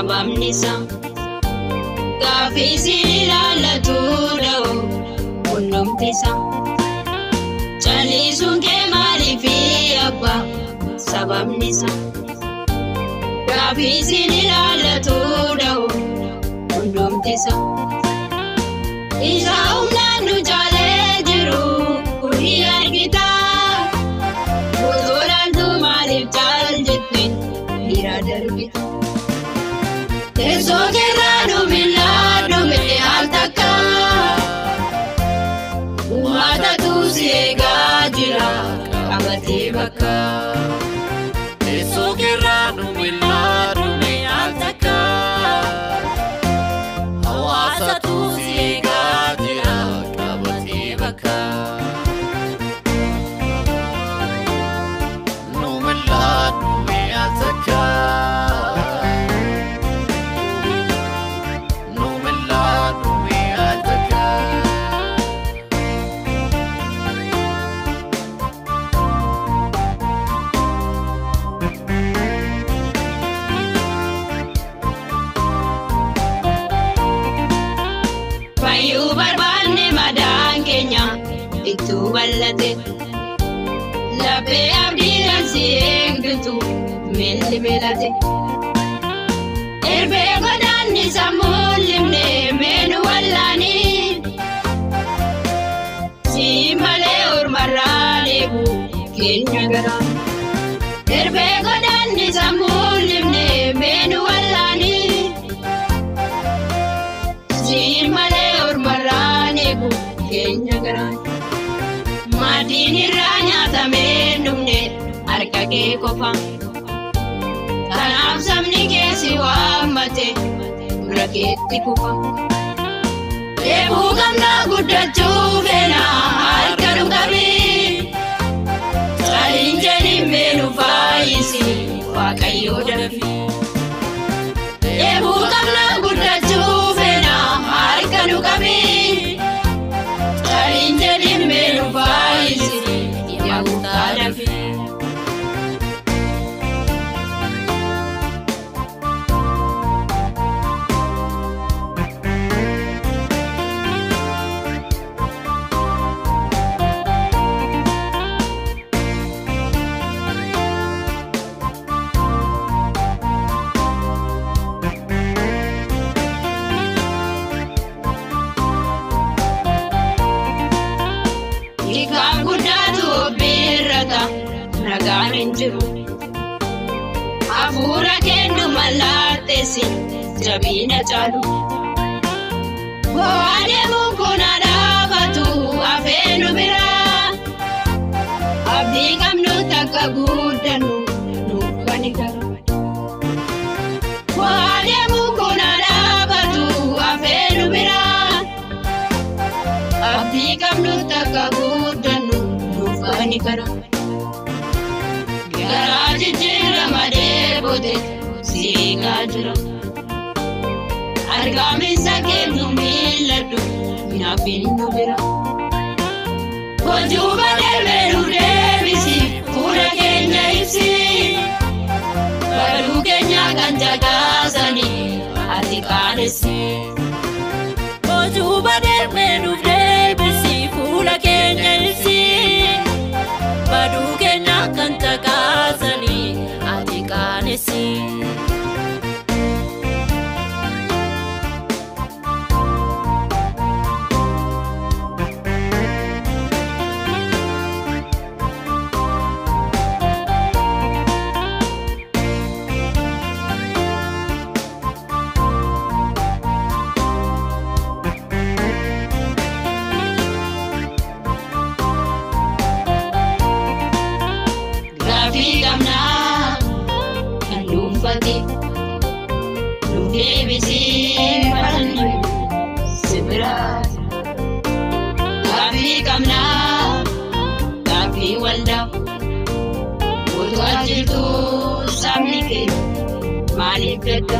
sabamnisa gafisi ilaalatu da'u hundumtisa chalisuun kee maaliifi abba sabamnisa gafisi ilaalatu da'u hundumtisa isa humnaan nu jaalee jiru kuni argita bozoolaaltu maaliif jaal jettiin dhiira darbita teessoo keerraa dhumillaa dhumee al takka uummatatu si eegaa jira qabatee bakka teessoo keerraa dhumillaa dhumee al takka hawaasatu si eegaa jira qabatee bakka dhumillaa dhumee al takka itu balate labe abdiran si engdu melli melate erbe godani samulimne menu wallani si male urmarale bu kenya gara erbe godani samulimne menu wallani si male urmarale bu kenya gara Madini ranya tamendumne arkake kofa kanam samni kesi wamate raketi kufa ebu gamna guddachu fena arkanu gabi salinjeni menu faisi wakayo dafi ebu gamna guddachu fena arkanu gabi salinjeni menu faisi yakutadafi Naganinjiru afura kendu malatesi jabina chalu wade mukuna dabatu afenu bira abdi kamnu takagudanu nukanikara wade mukuna dabatu afenu bira abdi kamnu takagudanu nukanikara Garaji jira made bode siga jira argami sakelu miladu na pinnu bira Kojuba deveru devisi pura kenya ipsi baru kenya ganjaga sani atikanesi Kojuba deveru devisi pura kenya ipsi baru kenya ganjaga sani atikanesi Malifeta